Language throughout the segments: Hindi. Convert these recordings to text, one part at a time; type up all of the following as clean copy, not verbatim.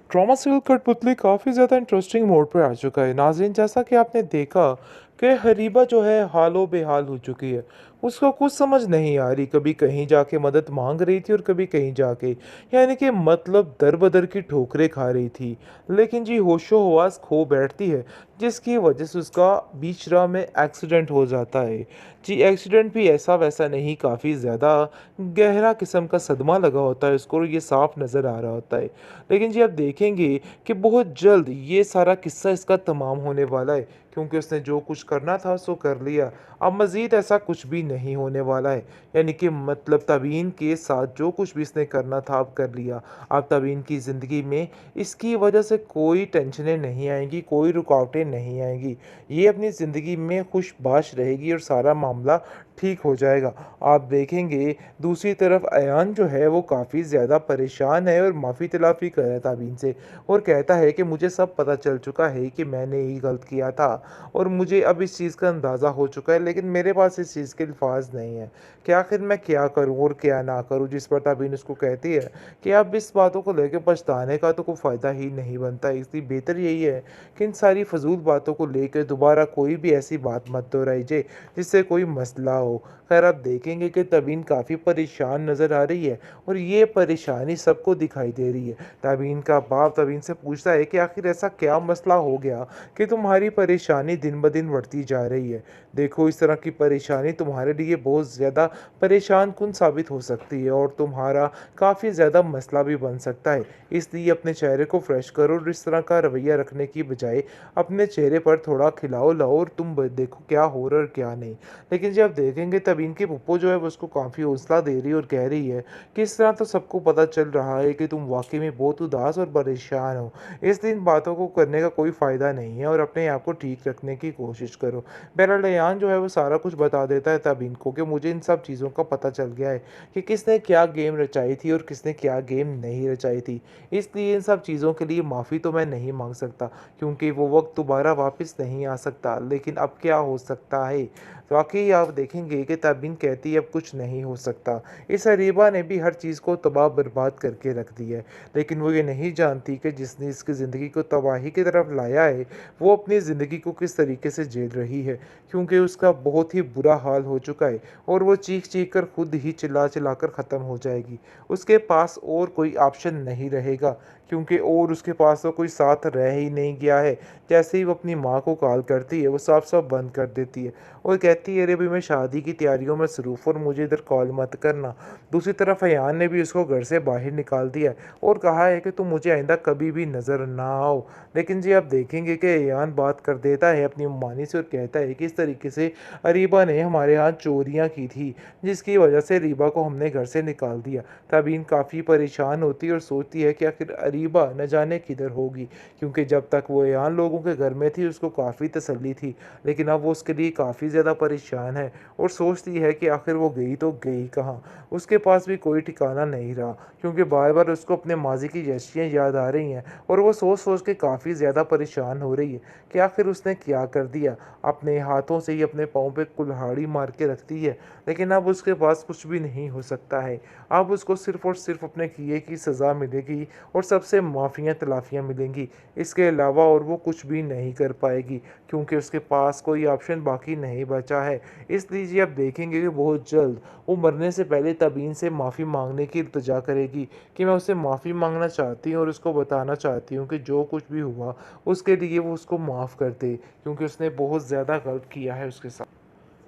ट्रॉमा सील कठपुतली काफ़ी ज़्यादा इंटरेस्टिंग मोड पे आ चुका है। नाज़रीन, जैसा कि आपने देखा कि हरीबा जो है हालो बेहाल हो चुकी है। उसको कुछ समझ नहीं आ रही, कभी कहीं जाके मदद माँग रही थी और कभी कहीं जाके, यानी कि मतलब दर-बदर की ठोकरें खा रही थी। लेकिन जी होशो-हवास खो बैठती है, जिसकी वजह से उसका बीच राह में एक्सीडेंट हो जाता है। जी एक्सीडेंट भी ऐसा-वैसा नहीं, काफ़ी ज़्यादा गहरा किस्म का सदमा लगा होता है उसको और ये साफ नज़र आ रहा होता है। लेकिन जी आप देखेंगे कि बहुत जल्द ये सारा किस्सा इसका तमाम होने वाला है, क्योंकि उसने जो कुछ करना था सो कर लिया। अब मज़ीद ऐसा कुछ भी नहीं होने वाला है। यानी कि मतलब तबीन के साथ जो कुछ भी इसने करना था अब कर लिया। अब तबीन की ज़िंदगी में इसकी वजह से कोई टेंशनें नहीं आएँगी, कोई रुकावटें नहीं आएँगी। ये अपनी ज़िंदगी में खुशबाश रहेगी और सारा मामला ठीक हो जाएगा। आप देखेंगे दूसरी तरफ अयान जो है वो काफ़ी ज़्यादा परेशान है और माफ़ी-तलाफ़ी कर रहा है ताबीन से और कहता है कि मुझे सब पता चल चुका है कि मैंने ही गलत किया था और मुझे अब इस चीज़ का अंदाज़ा हो चुका है, लेकिन मेरे पास इस चीज़ के अल्फ़ाज़ नहीं है कि आखिर मैं क्या करूँ और क्या ना करूँ। जिस पर ताबीन उसको कहती है कि अब इस बातों को लेके पछताने का तो कोई फ़ायदा ही नहीं बनता है, इसलिए बेहतर यही है कि इन सारी फ़ज़ूल बातों को लेके दोबारा कोई भी ऐसी बात मत दोहराइए जिससे कोई मसला हो। खैर आप देखेंगे कि तबीन काफ़ी परेशान नज़र आ रही है और ये परेशानी सबको दिखाई दे रही है। तबीन का बाप तबीन से पूछता है कि आखिर ऐसा क्या मसला हो गया कि तुम्हारी परेशानी दिन ब दिन बढ़ती जा रही है। देखो, इस तरह की परेशानी तुम्हारे लिए बहुत ज़्यादा परेशान कुन साबित हो सकती है और तुम्हारा काफ़ी ज़्यादा मसला भी बन सकता है। इसलिए अपने चेहरे को फ्रेश करो और इस तरह का रवैया रखने की बजाय अपने चेहरे पर थोड़ा खिलाओ लाओ और तुम देखो क्या हो रहा है और क्या नहीं। लेकिन जब देखेंगे तब इनकी फूफो जो है वो उसको काफ़ी हौसला दे रही है और कह रही है कि इस तरह तो सबको पता चल रहा है कि तुम वाक़ई में बहुत उदास और परेशान हो। इसलिए इन बातों को करने का कोई फ़ायदा नहीं है और अपने आप को ठीक रखने की कोशिश करो। बहरहाल अयान जो है वो सारा कुछ बता देता है तब इनको कि मुझे इन सब चीज़ों का पता चल गया है कि किसने क्या गेम रचाई थी और किसने क्या गेम नहीं रचाई थी। इसलिए इन सब चीज़ों के लिए माफ़ी तो मैं नहीं माँग सकता, क्योंकि वो वक़्त दोबारा वापस नहीं आ सकता। लेकिन अब क्या हो सकता है? वाक़ई आप देखेंगे कि तबीन कहती है अब कुछ नहीं हो सकता। इस अरीबा ने भी हर चीज़ को तबाह-बर्बाद करके रख दिया है। लेकिन वो ये नहीं जानती कि जिसने इसकी ज़िंदगी को तबाही की तरफ लाया है, वो अपनी ज़िंदगी को किस तरीके से झेल रही है। क्योंकि उसका बहुत ही बुरा हाल हो चुका है और वो चीख-चीख कर खुद ही चिल्ला-चिल्ला कर ख़त्म हो जाएगी। उसके पास और कोई ऑप्शन नहीं रहेगा, क्योंकि और उसके पास तो कोई साथ रह ही नहीं गया है। जैसे ही वो अपनी माँ को कॉल करती है, वो साफ-साफ बंद कर देती है और कहती है, "अरे भई मैं शादी की तैयारियों में मसरूफ़ और मुझे इधर कॉल मत करना।" दूसरी तरफ अयान ने भी उसको घर से बाहर निकाल दिया है और कहा है कि तुम मुझे आइंदा कभी भी नज़र ना आओ। लेकिन जी आप देखेंगे कि अयान बात कर देता है अपनी मानी से और कहता है कि इस तरीके से अरीबा ने हमारे यहाँ चोरियाँ की थी, जिसकी वजह से अरीबा को हमने घर से निकाल दिया। तबीन काफ़ी परेशान होती है और सोचती है कि आखिर अरीबा न जाने किधर होगी, क्योंकि जब तक वो अयान लोगों के घर में थी उसको काफ़ी तसल्ली थी, लेकिन अब वो उसके लिए काफ़ी ज़्यादा परेशान है और सोचती है कि आखिर वो गई तो गई कहाँ? उसके पास भी कोई ठिकाना नहीं रहा, क्योंकि बार-बार उसको अपने माज़ी की याशियाँ याद आ रही हैं और वो सोच-सोच के काफ़ी ज़्यादा परेशान हो रही है कि आखिर उसने क्या कर दिया? अपने हाथों से ही अपने पाँव पे कुल्हाड़ी मार के रखती है, लेकिन अब उसके पास कुछ भी नहीं हो सकता है। अब उसको सिर्फ़ और सिर्फ़ अपने किए की सज़ा मिलेगी और सबसे माफ़ियाँ-तलाफ़ियाँ मिलेंगी। इसके अलावा और वो कुछ भी नहीं कर पाएगी, क्योंकि उसके पास कोई ऑप्शन बाकी नहीं बचा है। इसलिए जी आप देखेंगे कि बहुत जल्द वो मरने से पहले तबीन से माफ़ी माँगने की इल्तिजा करेगी कि मैं उससे माफ़ी माँगना चाहती हूँ और उसको बताना चाहती हूँ कि जो कुछ भी हुआ उसके लिए वो उसको माफ़ कर दे, क्योंकि उसने बहुत ज़्यादा गलत किया है उसके साथ।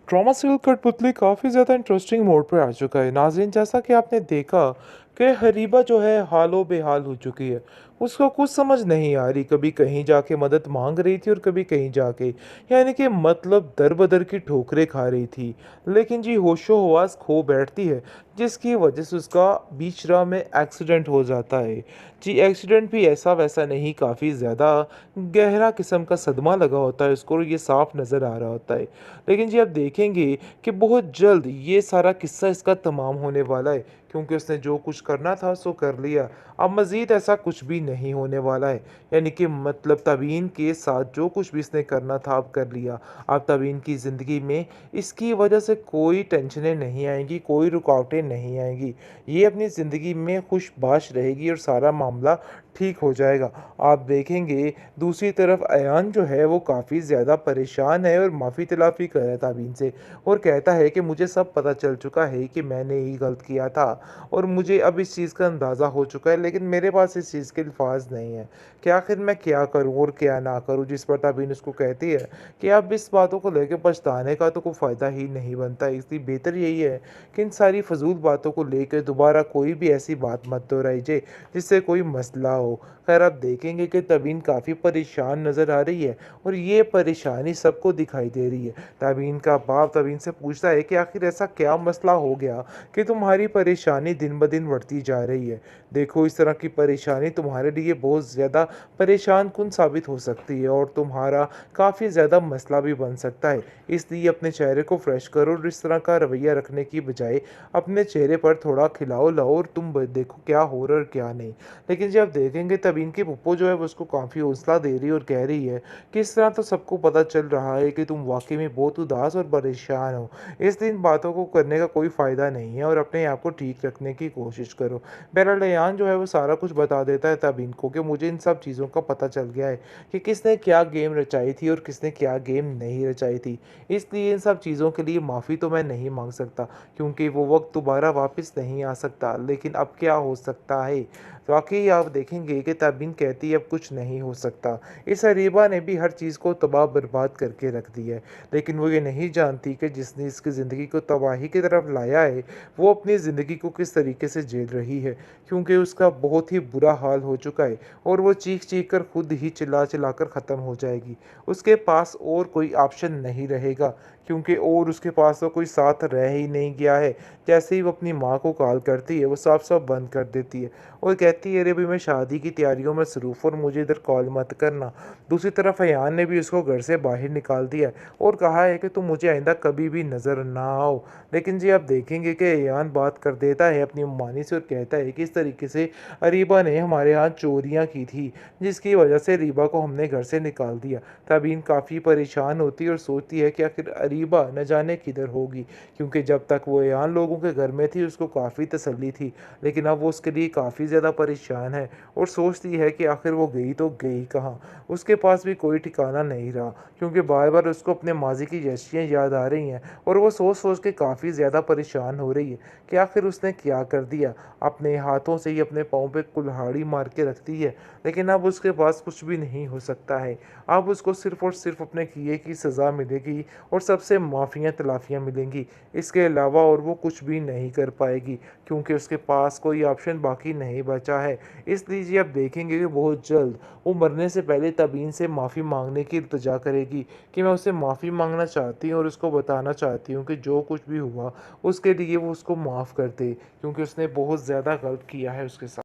ट्रॉमा सील कठपुतली काफ़ी ज़्यादा इंटरेस्टिंग मोड पे आ चुका है। नाज़रीन, जैसा कि आपने देखा कि हरीबा जो है हालो बेहाल हो चुकी है। उसको कुछ समझ नहीं आ रही, कभी कहीं जाके मदद माँग रही थी और कभी कहीं जाके, यानी कि मतलब दर-बदर की ठोकरें खा रही थी। लेकिन जी होशो-हवास खो बैठती है, जिसकी वजह से उसका बीच राह में एक्सीडेंट हो जाता है। जी एक्सीडेंट भी ऐसा-वैसा नहीं, काफ़ी ज़्यादा गहरा किस्म का सदमा लगा होता है उसको और ये साफ नज़र आ रहा होता है। लेकिन जी आप देखेंगे कि बहुत जल्द ये सारा किस्सा इसका तमाम होने वाला है, क्योंकि उसने जो कुछ करना था सो कर लिया। अब मज़ीद ऐसा कुछ भी नहीं होने वाला है। यानी कि मतलब तबीन के साथ जो कुछ भी इसने करना था अब कर लिया। अब तबीन की ज़िंदगी में इसकी वजह से कोई टेंशनें नहीं आएँगी, कोई रुकावटें नहीं आएँगी। ये अपनी ज़िंदगी में खुशबाश रहेगी और सारा मामला ठीक हो जाएगा। आप देखेंगे दूसरी तरफ अयान जो है वो काफ़ी ज़्यादा परेशान है और माफ़ी-तलाफ़ी कर रहा है ताबीन से और कहता है कि मुझे सब पता चल चुका है कि मैंने ही गलत किया था और मुझे अब इस चीज़ का अंदाज़ा हो चुका है, लेकिन मेरे पास इस चीज़ के अल्फ़ाज़ नहीं है कि आखिर मैं क्या करूँ और क्या ना करूँ। जिस पर ताबीन उसको कहती है कि अब इस बातों को लेके पछताने का तो कोई फ़ायदा ही नहीं बनता, इसलिए बेहतर यही है कि इन सारी फ़ज़ूल बातों को लेके दोबारा कोई भी ऐसी बात मत दोहराइए जिससे कोई मसला हो। खैर आप देखेंगे कि तबीन काफ़ी परेशान नज़र आ रही है और ये परेशानी सबको दिखाई दे रही है। तबीन का बाप तबीन से पूछता है कि आखिर ऐसा क्या मसला हो गया कि तुम्हारी परेशानी दिन ब दिन बढ़ती जा रही है। देखो इस तरह की परेशानी तुम्हारे लिए बहुत ज़्यादा परेशान कुन साबित हो सकती है और तुम्हारा काफ़ी ज़्यादा मसला भी बन सकता है। इसलिए अपने चेहरे को फ्रेश करो और इस तरह का रवैया रखने की बजाय अपने चेहरे पर थोड़ा खिलाओ लाओ और तुम देखो क्या हो रहा है और क्या नहीं। लेकिन जब देखेंगे तब इनकी फूफो जो है वो उसको काफ़ी हौसला दे रही है और कह रही है कि इस तरह तो सबको पता चल रहा है कि तुम वाक़ई में बहुत उदास और परेशान हो। इसलिए इन बातों को करने का कोई फ़ायदा नहीं है और अपने आप को ठीक रखने की कोशिश करो। बहरहाल रेयान जो है वो सारा कुछ बता देता है तब इनको कि मुझे इन सब चीज़ों का पता चल गया है कि किसने क्या गेम रचाई थी और किसने क्या गेम नहीं रचाई थी। इसलिए इन सब चीज़ों के लिए माफ़ी तो मैं नहीं माँग सकता क्योंकि वो वक़्त दोबारा वापस नहीं आ सकता। लेकिन अब क्या हो सकता है? वाक़ई आप देखेंगे कि तबीन कहती है अब कुछ नहीं हो सकता। इस अरीबा ने भी हर चीज़ को तबाह-बर्बाद करके रख दिया है। लेकिन वो ये नहीं जानती कि जिसने इसकी ज़िंदगी को तबाही की तरफ लाया है, वो अपनी ज़िंदगी को किस तरीके से झेल रही है। क्योंकि उसका बहुत ही बुरा हाल हो चुका है और वो चीख-चीख कर खुद ही चिल्ला-चिल्ला कर ख़त्म हो जाएगी। उसके पास और कोई ऑप्शन नहीं रहेगा क्योंकि और उसके पास तो कोई साथ रह ही नहीं गया है। जैसे ही वो अपनी माँ को कॉल करती है, वो साफ-साफ बंद कर देती है और कहती है, "अरे भई मैं शादी की तैयारियों में मसरूफ़ हूँ और मुझे इधर कॉल मत करना।" दूसरी तरफ अयान ने भी उसको घर से बाहर निकाल दिया है और कहा है कि तुम मुझे आइंदा कभी भी नज़र ना आओ। लेकिन जी आप देखेंगे कि अयान बात कर देता है अपनी मानी से और कहता है कि इस तरीके से अरीबा ने हमारे यहाँ चोरियाँ की थी, जिसकी वजह से अरीबा को हमने घर से निकाल दिया। तबीन काफ़ी परेशान होती है और सोचती है कि आखिर अरीबा न जाने किधर होगी, क्योंकि जब तक वो अयान लोगों के घर में थी उसको काफ़ी तसल्ली थी, लेकिन अब वो उसके लिए काफ़ी ज़्यादा परेशान है और सोचती है कि आखिर वो गई तो गई कहाँ? उसके पास भी कोई ठिकाना नहीं रहा, क्योंकि बार-बार उसको अपने माज़ी की यशियाँ याद आ रही हैं और वो सोच-सोच के काफ़ी ज़्यादा परेशान हो रही है कि आखिर उसने क्या कर दिया? अपने हाथों से ही अपने पाँव पे कुल्हाड़ी मार के रखती है, लेकिन अब उसके पास कुछ भी नहीं हो सकता है। अब उसको सिर्फ़ और सिर्फ़ अपने किए की सज़ा मिलेगी और सबसे माफ़ियाँ-तलाफ़ियाँ मिलेंगी। इसके अलावा और वो कुछ भी नहीं कर पाएगी, क्योंकि उसके पास कोई ऑप्शन बाकी नहीं बचा है। इसलिए जी आप देखेंगे कि बहुत जल्द वो मरने से पहले तबीन से माफ़ी माँगने की इल्तिजा करेगी कि मैं उससे माफ़ी माँगना चाहती हूँ और उसको बताना चाहती हूँ कि जो कुछ भी हुआ उसके लिए वो उसको माफ़ कर दे, क्योंकि उसने बहुत ज़्यादा गलत किया है उसके साथ।